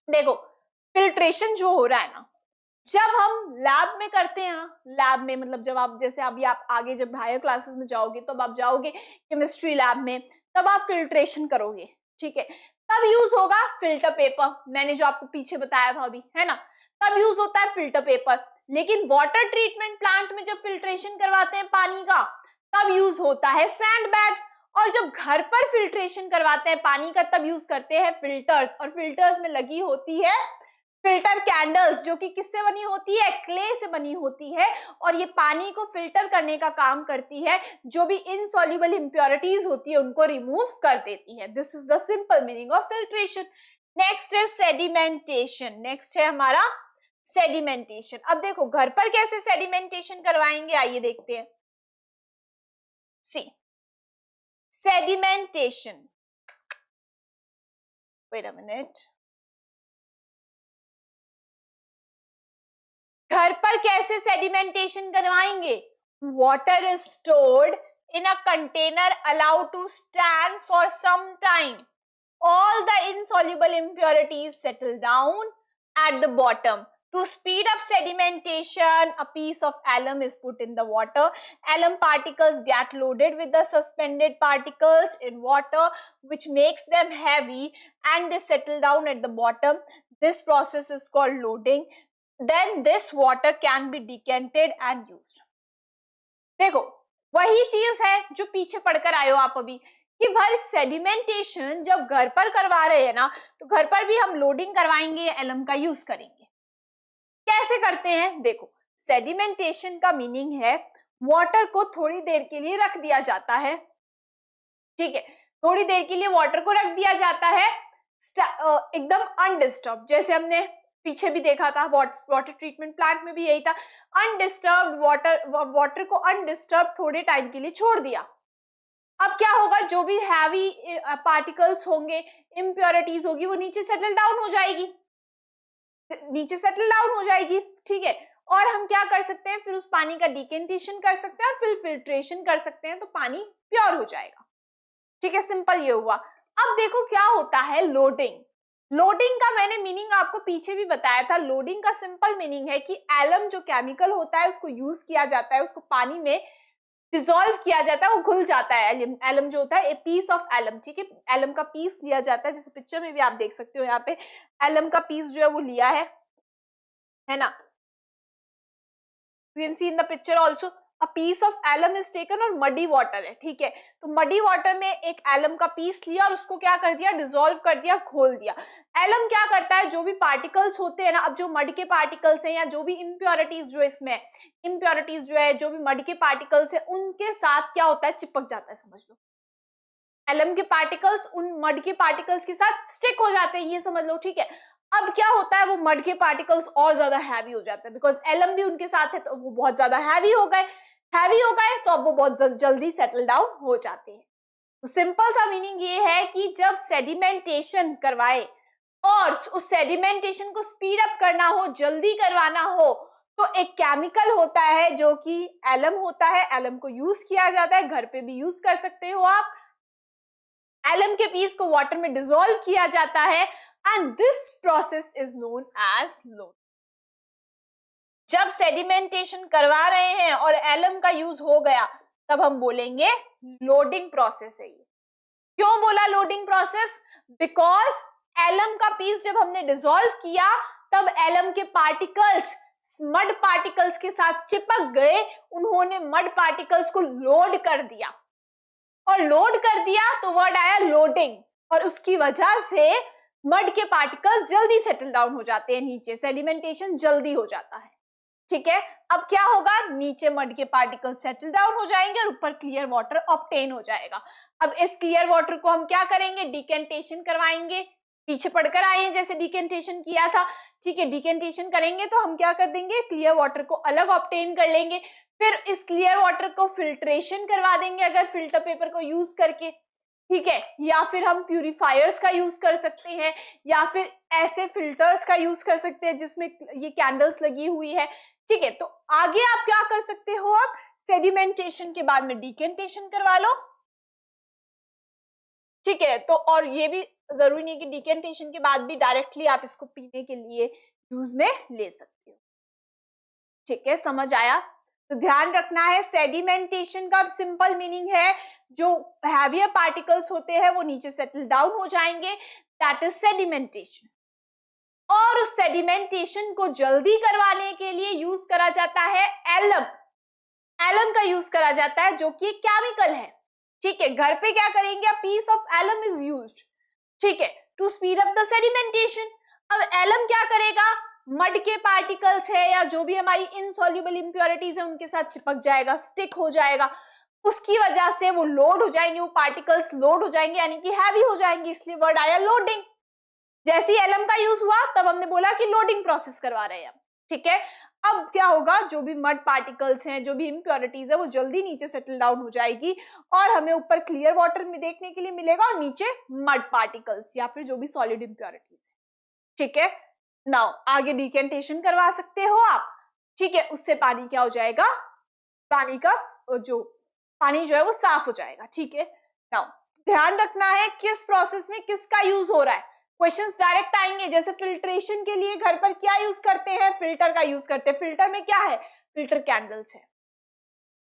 देखो, फिल्ट्रेशन जो हो रहा है ना, जब हम लैब में करते हैं, लैब में मतलब जब आप, जैसे अभी आप आगे जब हायर क्लासेस में जाओगे तब आप जाओगे केमिस्ट्री लैब में, तब आप फिल्ट्रेशन करोगे। ठीक है, तब यूज होगा फिल्टर पेपर। मैंने जो आपको पीछे बताया था अभी, है ना, तब यूज होता है फिल्टर पेपर। लेकिन वाटर ट्रीटमेंट प्लांट में जब फिल्ट्रेशन करवाते हैं पानी का, तब यूज होता है सैंड बैड। और जब घर पर फिल्ट्रेशन करवाते हैं पानी का तब यूज करते हैं फिल्टर्स, और फिल्टर्स में लगी होती है फिल्टर कैंडल्स, जो कि किससे बनी होती है, क्ले से बनी होती है, और ये पानी को फिल्टर करने का काम करती है, जो भी इनसॉल्युबल इंप्योरिटीज होती है उनको रिमूव कर देती है। This is the simple meaning of filtration. Next is sedimentation. Next है हमारा सेडिमेंटेशन। अब देखो घर पर कैसे सेडिमेंटेशन करवाएंगे, आइए देखते हैं। See sedimentation, wait a minute, घर पर कैसे सेडिमेंटेशन करवाएंगे? Water is stored in a container allowed to stand for some time, all the insoluble impurities settle down at the bottom. To speed up sedimentation, a piece of alum is put in the water. Alum particles get loaded with the suspended particles in water, which makes them heavy, and they settle down at the bottom. This process is called loading. Then this water can be decanted and used. देखो वही चीज है जो पीछे पढ़कर आए हो आप अभी, कि भाई सेडिमेंटेशन जब घर पर करवा रहे हैं ना, तो घर पर भी हम लोडिंग करवाएंगे या एलम का यूज करेंगे। कैसे करते हैं? देखो सेडिमेंटेशन का मीनिंग है वाटर को थोड़ी देर के लिए रख दिया जाता है, ठीक है, थोड़ी देर के लिए वाटर को रख दिया जाता है एकदम अनडिस्टर्ब, जैसे हमने पीछे भी देखा था वाटर ट्रीटमेंट प्लांट में भी यही था, अनडिस्टर्ब वाटर को अनडिस्टर्ब थोड़े टाइम के लिए छोड़ दिया। अब क्या होगा, जो भी हैवी पार्टिकल्स होंगे, इम्प्योरिटीज होगी, वो नीचे सेटल डाउन हो जाएगी, नीचे सेटल डाउन हो जाएगी, ठीक है। और हम क्या कर सकते हैं, फिर उस पानी का डिकेंटेशन कर सकते हैं और फिर फिल्ट्रेशन कर सकते हैं, तो पानी प्योर हो जाएगा, ठीक है। सिंपल ये हुआ। अब देखो क्या होता है लोडिंग। लोडिंग का मैंने मीनिंग आपको पीछे भी बताया था। लोडिंग का सिंपल मीनिंग है कि एलम जो केमिकल होता है उसको यूज किया जाता है, उसको पानी में डिसॉल्व किया जाता है, वो घुल जाता है। एलम जो होता है, ए पीस ऑफ एलम, ठीक है, एलम का पीस लिया जाता है, जैसे पिक्चर में भी आप देख सकते हो, यहाँ पे एलम का पीस जो है वो लिया है ना, you can see in the picture also a piece of alum is taken और मडी वाटर है, ठीक है, तो मडी वाटर में एक एलम का पीस लिया और उसको क्या कर दिया, डिसॉल्व कर दिया, घोल दिया। एलम क्या करता है, जो भी पार्टिकल्स होते हैं ना, अब जो मड के पार्टिकल्स हैं या जो भी इम्प्योरिटीज जो इसमें इम्प्योरिटीज जो है, जो भी मड के पार्टिकल्स है, उनके साथ क्या होता है, चिपक जाता है, समझ लो। एलम के पार्टिकल्स उन मड के पार्टिकल्स के साथ स्टिक हो जाते हैं, ये समझ लो, ठीक है। अब क्या होता है, वो मड के पार्टिकल्स और ज्यादा हैवी हो जाते हैं, बिकॉज एलम भी उनके साथ है, तो वो बहुत ज्यादा हैवी हो गए, तो अब वो बहुत जल्दी सेटल डाउन हो जाते हैं। तो सिंपल सा मीनिंग ये है कि जब सेडिमेंटेशन करवाए और उस सेडिमेंटेशन को स्पीड अप करना हो, जल्दी करवाना हो, तो एक केमिकल होता है जो कि एलम होता है, एलम को यूज किया जाता है, घर पे भी यूज कर सकते हो आप। एलम के पीस को वाटर में डिसॉल्व किया जाता है and this process is known as load. जब सेडिमेंटेशन करवा रहे हैं और एलम का यूज हो गया, तब हम बोलेंगे लोडिंग प्रोसेस है ये। क्यों बोला लोडिंग प्रोसेस? बिकॉज एलम का पीस जब हमने डिसॉल्व किया, तब एलम के पार्टिकल्स मड पार्टिकल्स के साथ चिपक गए, उन्होंने मड पार्टिकल्स को लोड कर दिया, और लोड कर दिया तो वर्ड आया लोडिंग, और उसकी वजह से मड के पार्टिकल्स जल्दी सेटल डाउन हो जाते हैं नीचे, सेडिमेंटेशन जल्दी हो जाता है, ठीक है। अब क्या होगा, नीचे मड के पार्टिकल्स सेटल डाउन हो जाएंगे और ऊपर क्लियर वाटर ऑब्टेन हो जाएगा। अब इस क्लियर वाटर को हम क्या करेंगे, डिकेंटेशन करवाएंगे, पीछे पढ़कर आए हैं जैसे डिकेंटेशन किया था, ठीक है। डिकेंटेशन करेंगे तो हम क्या कर देंगे, क्लियर वाटर को अलग ऑब्टेन कर लेंगे, फिर इस क्लियर वाटर को फिल्ट्रेशन करवा देंगे अगर फिल्टर पेपर को यूज करके, ठीक है, या फिर हम प्यूरिफायर्स का यूज कर सकते हैं, या फिर ऐसे फिल्टर्स का यूज कर सकते हैं जिसमें ये कैंडल्स लगी हुई है, ठीक है। तो आगे आप क्या कर सकते हो, आप सेडिमेंटेशन के बाद में डिकेंटेशन करवा लो, ठीक है। तो और ये भी जरूरी नहीं कि डिकेंटेशन के बाद भी डायरेक्टली आप इसको पीने के लिए यूज में ले सकते हो, ठीक है, समझ आया। तो ध्यान रखना है, सेडिमेंटेशन का सिंपल मीनिंग है जो हैवियर पार्टिकल्स होते हैं वो नीचे सेटल डाउन हो जाएंगे, दैट इज सेडिमेंटेशन। और उस सेडिमेंटेशन को जल्दी करवाने के लिए यूज करा जाता है एलम। एलम का यूज करा जाता है जो कि एक केमिकल है, ठीक है, घर पे क्या करेंगे, piece of alum is used, ठीक है, to speed up the sedimentation. अब एलम क्या करेगा, मड के पार्टिकल्स है या जो भी हमारी इनसॉल्युबल इंप्योरिटीज है उनके साथ चिपक जाएगा, स्टिक हो जाएगा, उसकी वजह से वो लोड हो जाएंगे, वो पार्टिकल्स लोड हो जाएंगे, यानी कि हैवी हो जाएंगे, इसलिए वर्ड आया लोडिंग। जैसे ही एलम का यूज हुआ तब हमने बोला कि लोडिंग प्रोसेस करवा रहे हैं हम, ठीक है। अब क्या होगा, जो भी मड पार्टिकल्स हैं, जो भी इम्प्योरिटीज है, वो जल्दी नीचे सेटल डाउन हो जाएगी और हमें ऊपर क्लियर वाटर में देखने के लिए मिलेगा और नीचे मड पार्टिकल्स या फिर जो भी सॉलिड इम्प्योरिटीज है, ठीक है। नाउ आगे डिकेंटेशन करवा सकते हो आप, ठीक है, उससे पानी क्या हो जाएगा, पानी का जो पानी जो है वो साफ हो जाएगा, ठीक है। नाउ ध्यान रखना है किस प्रोसेस में किसका यूज हो रहा है, क्वेश्चंस डायरेक्ट आएंगे। जैसे फिल्ट्रेशन के लिए घर पर क्या यूज करते हैं, फिल्टर का यूज करते हैं, फिल्टर में क्या है, फिल्टर कैंडल्स है,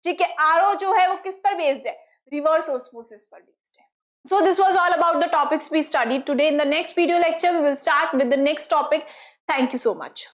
ठीक है। आरओ जो है वो किस पर बेस्ड है, रिवर्स ऑस्मोसिस पर बेस्ड है। So this was all about the topics we studied today. In the next video lecture, we will start with the next topic. Thank you so much.